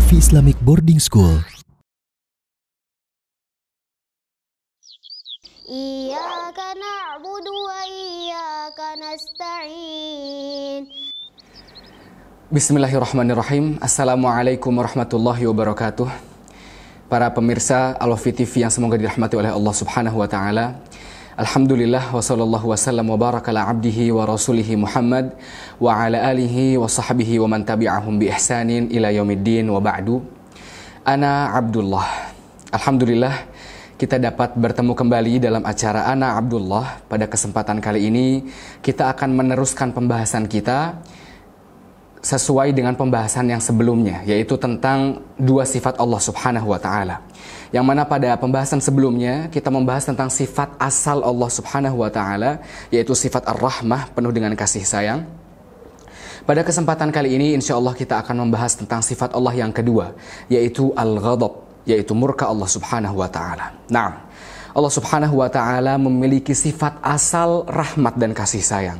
Al-Wafi Islamic Boarding School. Iyyaka na'budu wa iyyaka nasta'in. Bismillahirrahmanirrahim. Assalamualaikum warahmatullahi wabarakatuh. Para pemirsa Al-Wafi TV yang semoga dirahmati oleh Allah Subhanahu wa taala. Alhamdulillah wa sallallahu wasallam wa baraka ala abdihi wa rasulihi Muhammad wa ala alihi wa sahbihi wa man tabi'ahum bi ihsanin ila yaumiddin wa ba'du. Ana Abdullah. Alhamdulillah kita dapat bertemu kembali dalam acara Ana Abdullah. Pada kesempatan kali ini kita akan meneruskan pembahasan kita sesuai dengan pembahasan yang sebelumnya, yaitu tentang dua sifat Allah Subhanahu wa taala. Yang mana pada pembahasan sebelumnya kita membahas tentang sifat asal Allah Subhanahu wa taala, yaitu sifat Ar-Rahmah, penuh dengan kasih sayang. Pada kesempatan kali ini insya Allah kita akan membahas tentang sifat Allah yang kedua, yaitu Al-Ghadab, yaitu murka Allah Subhanahu wa taala. Nah, Allah Subhanahu wa taala memiliki sifat asal rahmat dan kasih sayang.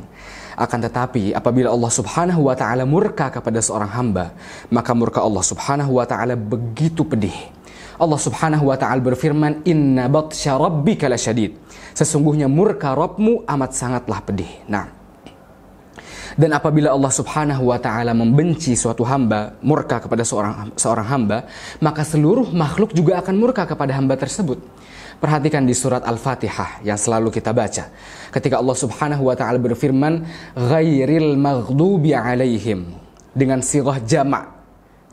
Akan tetapi apabila Allah Subhanahu wa taala murka kepada seorang hamba, maka murka Allah Subhanahu wa taala begitu pedih. Allah Subhanahu wa taala berfirman, "Inna batsya rabbika lasyadid." Sesungguhnya murka Rabbmu amat sangatlah pedih. Nah, dan apabila Allah Subhanahu wa taala membenci suatu hamba, murka kepada seorang hamba, maka seluruh makhluk juga akan murka kepada hamba tersebut. Perhatikan di surat Al-Fatihah yang selalu kita baca. Ketika Allah Subhanahu wa taala berfirman, "Ghairil maghdubi 'alaihim", dengan sirah jama'.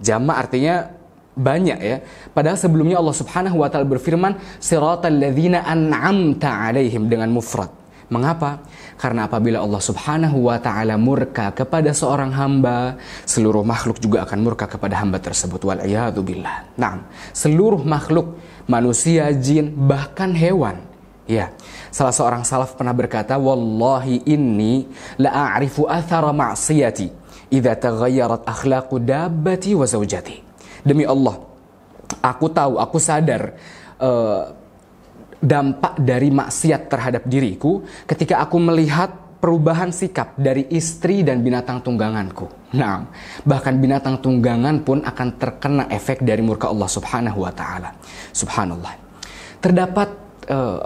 Jama' artinya banyak ya. Padahal sebelumnya Allah Subhanahu wa taala berfirman, "Siratal ladzina an'amta 'alaihim", dengan mufrad. Mengapa? Karena apabila Allah Subhanahu wa taala murka kepada seorang hamba, seluruh makhluk juga akan murka kepada hamba tersebut. Wal iyadu billah. Nah, seluruh makhluk, manusia, jin, bahkan hewan. Ya, salah seorang salaf pernah berkata, "Wallahi inni la a'rifu athara ma'siyati idza taghayyarat akhlaqu dabbati wa zawjati." Demi Allah, aku tahu, aku sadar dampak dari maksiat terhadap diriku ketika aku melihat perubahan sikap dari istri dan binatang tungganganku. Nah, bahkan binatang tunggangan pun akan terkena efek dari murka Allah Subhanahu wa taala. Subhanallah. Terdapat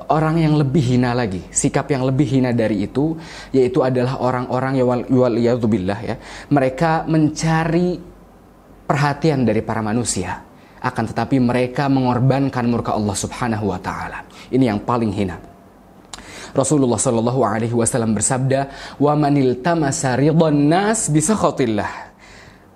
orang yang lebih hina lagi, sikap yang lebih hina dari itu, yaitu adalah orang-orang waliyadzubillah ya. Mereka mencari perhatian dari para manusia, akan tetapi mereka mengorbankan murka Allah Subhanahu wa taala. Ini yang paling hina. Rasulullah sallallahu alaihi wasallam bersabda, "Wa manil tamasa ridwan nas bi sakhatillah."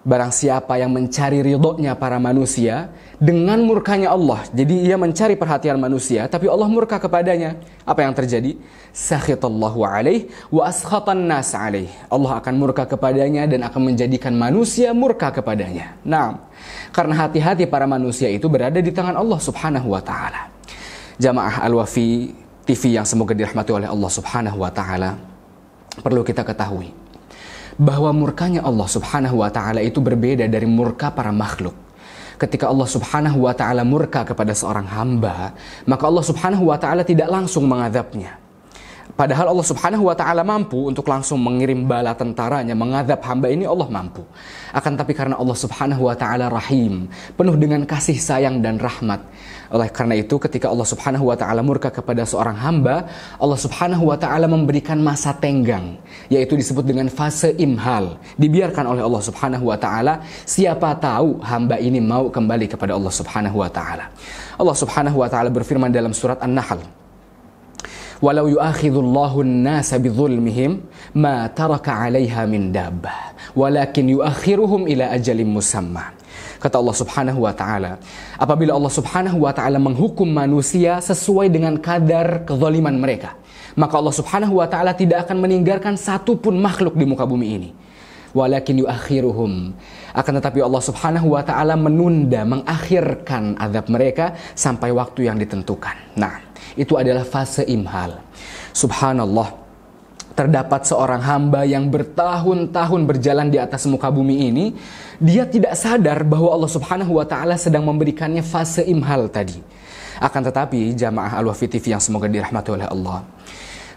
Barang siapa yang mencari ridhonya para manusia dengan murkanya Allah. Jadi ia mencari perhatian manusia, tapi Allah murka kepadanya. Apa yang terjadi? Sakhitallahu alaihi wa askhatan nas alaihi. Allah akan murka kepadanya dan akan menjadikan manusia murka kepadanya. Nah, karena hati-hati para manusia itu berada di tangan Allah Subhanahu wa taala. Jamaah Al-Wafi TV yang semoga dirahmati oleh Allah Subhanahu wa taala, perlu kita ketahui bahwa murkanya Allah Subhanahu wa taala itu berbeda dari murka para makhluk. Ketika Allah Subhanahu wa taala murka kepada seorang hamba, maka Allah Subhanahu wa taala tidak langsung mengadabnya. Padahal Allah Subhanahu wa taala mampu untuk langsung mengirim bala tentaranya mengadab hamba ini, Allah mampu. Akan tapi karena Allah Subhanahu wa taala rahim, penuh dengan kasih sayang dan rahmat. Oleh karena itu ketika Allah Subhanahu wa taala murka kepada seorang hamba, Allah Subhanahu wa taala memberikan masa tenggang, yaitu disebut dengan fase imhal. Dibiarkan oleh Allah Subhanahu wa taala, siapa tahu hamba ini mau kembali kepada Allah Subhanahu wa taala. Allah Subhanahu wa taala berfirman dalam surat An-Nahl, "Walau yu'akhidullahu an-nasa bidzulmihim ma taraka 'alaiha min dabbah, walakin yu'akhiruhum ila ajalin musamma." Kata Allah Subhanahu wa taala, apabila Allah Subhanahu wa taala menghukum manusia sesuai dengan kadar kezaliman mereka, maka Allah Subhanahu wa taala tidak akan meninggalkan satu pun makhluk di muka bumi ini. Walakin yu'akhiruhum, akan tetapi Allah Subhanahu wa taala menunda, mengakhirkan azab mereka sampai waktu yang ditentukan. Nah, itu adalah fase imhal. Subhanallah, terdapat seorang hamba yang bertahun-tahun berjalan di atas muka bumi ini, dia tidak sadar bahwa Allah Subhanahu wa taala sedang memberikannya fase imhal tadi. Akan tetapi jamaah Al-Wafi TV yang semoga dirahmati oleh Allah,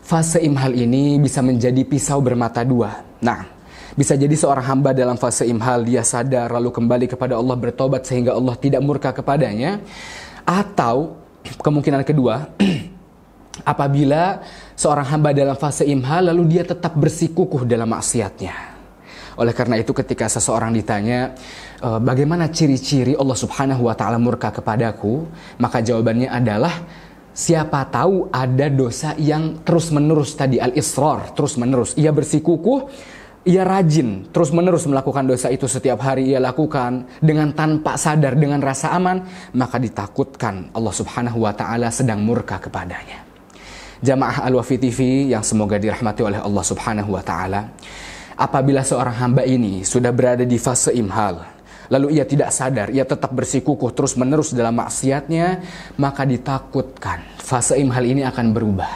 fase imhal ini bisa menjadi pisau bermata dua. Nah, Bisa jadi seorang hamba dalam fase imhal dia sadar lalu kembali kepada Allah bertobat sehingga Allah tidak murka kepadanya. Atau kemungkinan kedua, apabila seorang hamba dalam fase imhal lalu dia tetap bersikukuh dalam maksiatnya. Oleh karena itu ketika seseorang ditanya bagaimana ciri-ciri Allah Subhanahu wa taala murka kepadaku, maka jawabannya adalah siapa tahu ada dosa yang terus-menerus tadi, al-israr, terus-menerus ia bersikukuh, ia rajin terus-menerus melakukan dosa itu, setiap hari ia lakukan dengan tanpa sadar, dengan rasa aman, maka ditakutkan Allah Subhanahu wa taala sedang murka kepadanya. Jamaah Al-Wafi TV yang semoga dirahmati oleh Allah Subhanahu wa taala, apabila seorang hamba ini sudah berada di fase imhal, lalu ia tidak sadar, ia tetap bersikukuh terus-menerus dalam maksiatnya, maka ditakutkan fase imhal ini akan berubah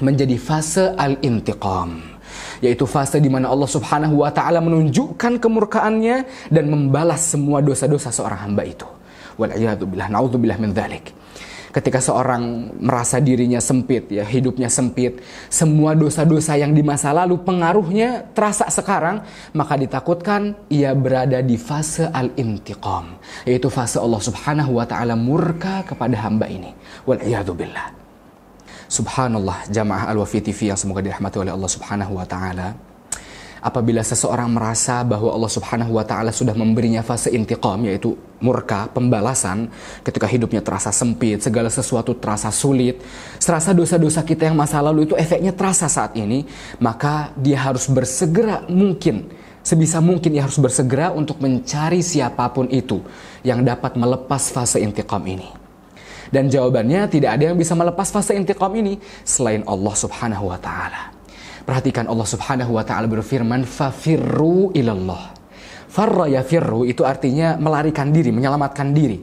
menjadi fase al-intiqam, yaitu fase di mana Allah Subhanahu wa taala menunjukkan kemurkaannya dan membalas semua dosa-dosa seorang hamba itu. Wal'iyadzubillah, na'udzubillah min dzalik. Ketika seorang merasa dirinya sempit, ya hidupnya sempit, semua dosa-dosa yang di masa lalu pengaruhnya terasa sekarang, maka ditakutkan ia berada di fase al-intiqam, yaitu fase Allah Subhanahu wa taala murka kepada hamba ini. Wal'iyadzubillah. Subhanallah, jamaah Al-Wafi TV yang semoga dirahmati oleh Allah Subhanahu wa taala. Apabila seseorang merasa bahwa Allah Subhanahu wa taala sudah memberinya fase intiqam, yaitu murka, pembalasan, ketika hidupnya terasa sempit, segala sesuatu terasa sulit, serasa dosa-dosa kita yang masa lalu itu efeknya terasa saat ini, maka dia harus bersegera mungkin, sebisa mungkin ia harus bersegera untuk mencari siapapun itu yang dapat melepas fase intiqam ini. Dan jawabannya tidak ada yang bisa melepas fase intiqam ini selain Allah Subhanahu wa taala. Perhatikan Allah Subhanahu wa taala berfirman, fafirru ilallah. Farra yafirru itu artinya melarikan diri, menyelamatkan diri.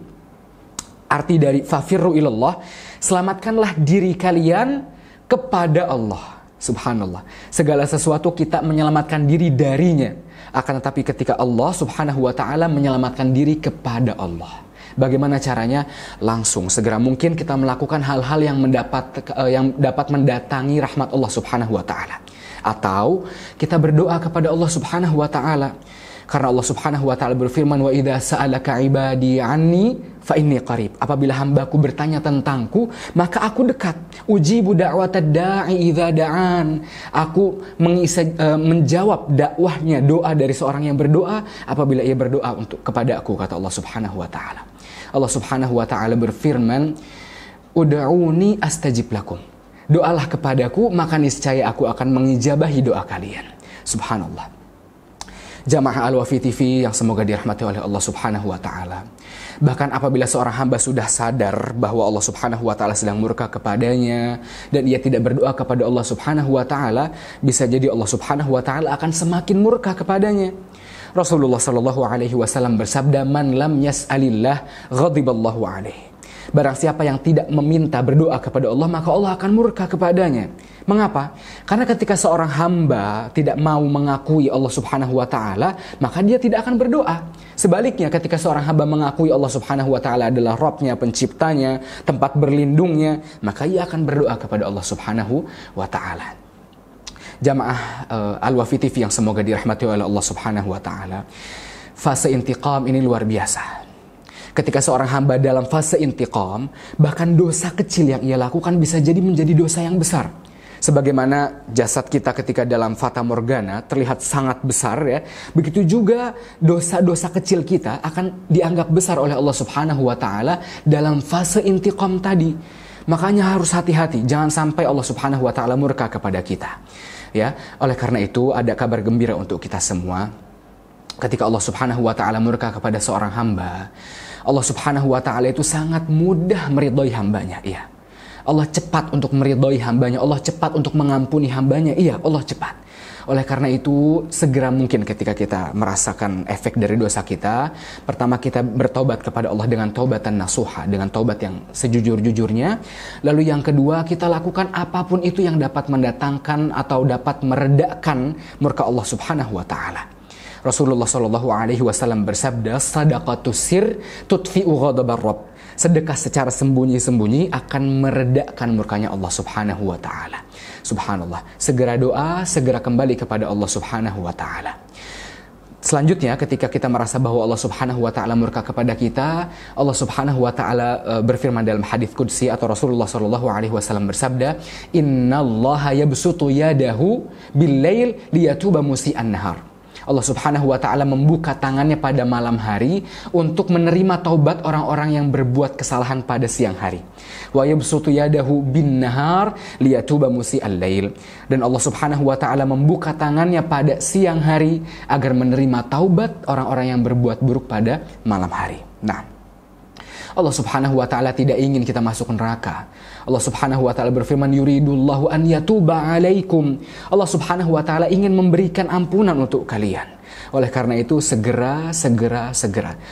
Arti dari fafirru ilallah, selamatkanlah diri kalian kepada Allah. Subhanallah. Segala sesuatu kita menyelamatkan diri darinya. Akan tetapi ketika Allah Subhanahu wa taala menyelamatkan diri kepada Allah, bagaimana caranya? Langsung segera mungkin kita melakukan hal-hal yang dapat mendatangi rahmat Allah Subhanahu wa taala. Atau kita berdoa kepada Allah Subhanahu wa taala. Karena Allah Subhanahu wa taala berfirman, wa idza sa'alaka 'ibadi 'anni fa inni qarib. Apabila hambaku bertanya tentangku, maka aku dekat. Ujibu da'watad da'i idza da'an. Aku menjawab dakwahnya, doa dari seorang yang berdoa apabila ia berdoa untuk kepada aku, kata Allah Subhanahu wa taala. Allah Subhanahu wa taala berfirman, ud'uni astajib lakum. Doalah kepadaku, maka niscaya aku akan mengijabahi doa kalian. Subhanallah. Jamaah Al-Wafi TV yang semoga dirahmati oleh Allah Subhanahu wa taala. Bahkan apabila seorang hamba sudah sadar bahwa Allah Subhanahu wa taala sedang murka kepadanya dan ia tidak berdoa kepada Allah Subhanahu wa taala, bisa jadi Allah Subhanahu wa taala akan semakin murka kepadanya. Rasulullah sallallahu alaihi wasallam bersabda, "Man lam yas'alillah ghadiballahu alaihi." Barang siapa yang tidak meminta berdoa kepada Allah, maka Allah akan murka kepadanya. Mengapa? Karena ketika seorang hamba tidak mau mengakui Allah Subhanahu wa taala, maka dia tidak akan berdoa. Sebaliknya, ketika seorang hamba mengakui Allah Subhanahu wa taala adalah Rabb-nya, penciptanya, tempat berlindungnya, maka ia akan berdoa kepada Allah Subhanahu wa taala. Jamaah Al-Wafi TV yang semoga dirahmati oleh Allah Subhanahu wa taala. Fase intiqam ini luar biasa. Ketika seorang hamba dalam fase intiqam, bahkan dosa kecil yang ia lakukan bisa jadi menjadi dosa yang besar. Sebagaimana jasad kita ketika dalam fata morgana terlihat sangat besar, ya, begitu juga dosa-dosa kecil kita akan dianggap besar oleh Allah Subhanahu wa taala dalam fase intiqam tadi. Makanya harus hati-hati, jangan sampai Allah Subhanahu wa taala murka kepada kita. Ya, oleh karena itu ada kabar gembira untuk kita semua. Ketika Allah Subhanahu wa taala murka kepada seorang hamba, Allah Subhanahu wa taala itu sangat mudah meridhoi hambanya. Iya. Allah cepat untuk meridhoi hambanya, Allah cepat untuk mengampuni hambanya. Iya, Allah cepat. Oleh karena itu, segera mungkin ketika kita merasakan efek dari dosa kita, pertama kita bertobat kepada Allah dengan taubatan nasuha, dengan taubat yang sejujur-jujurnya. Lalu yang kedua, kita lakukan apapun itu yang dapat mendatangkan atau dapat meredakan murka Allah Subhanahu wa taala. Rasulullah sallallahu alaihi wasallam bersabda, "Shadaqatus sir tutfi'u ghadabar Rabb." Sedekah secara sembunyi-sembunyi akan meredakan murkanya Allah Subhanahu wa taala. Subhanallah. Segera doa, segera kembali kepada Allah Subhanahu wa taala. Selanjutnya, ketika kita merasa bahwa Allah Subhanahu wa taala murka kepada kita, Allah Subhanahu wa taala berfirman dalam hadis qudsi atau Rasulullah sallallahu alaihi wasallam bersabda, "Innallaha yabsutu yadahu bil-lail liyatuba musii'an nahar." Allah Subhanahu wa taala membuka tangannya pada malam hari untuk menerima taubat orang-orang yang berbuat kesalahan pada siang hari. Wa yabsutu yadahu bin-nahar liyatuba musii'al lail. Dan Allah Subhanahu wa taala membuka tangannya pada siang hari agar menerima taubat orang-orang yang berbuat buruk pada malam hari. Nah, Allah Subhanahu wa taala tidak ingin kita masuk neraka. Allah Subhanahu wa taala berfirman, yuridullahu an yatuba alaikum. Allah Subhanahu wa taala ingin memberikan ampunan untuk kalian. Oleh karena itu segera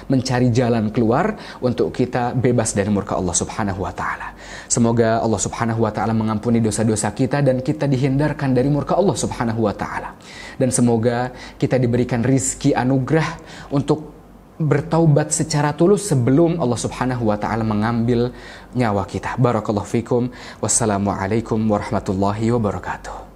mencari jalan keluar untuk kita bebas dari murka Allah Subhanahu wa taala. Semoga Allah Subhanahu wa taala mengampuni dosa-dosa kita dan kita dihindarkan dari murka Allah Subhanahu wa taala. Dan semoga kita diberikan rizki anugerah untuk bertaubat secara tulus sebelum Allah Subhanahu wa taala mengambil nyawa kita. Barakallahu fikum. Wassalamualaikum warahmatullahi wabarakatuh.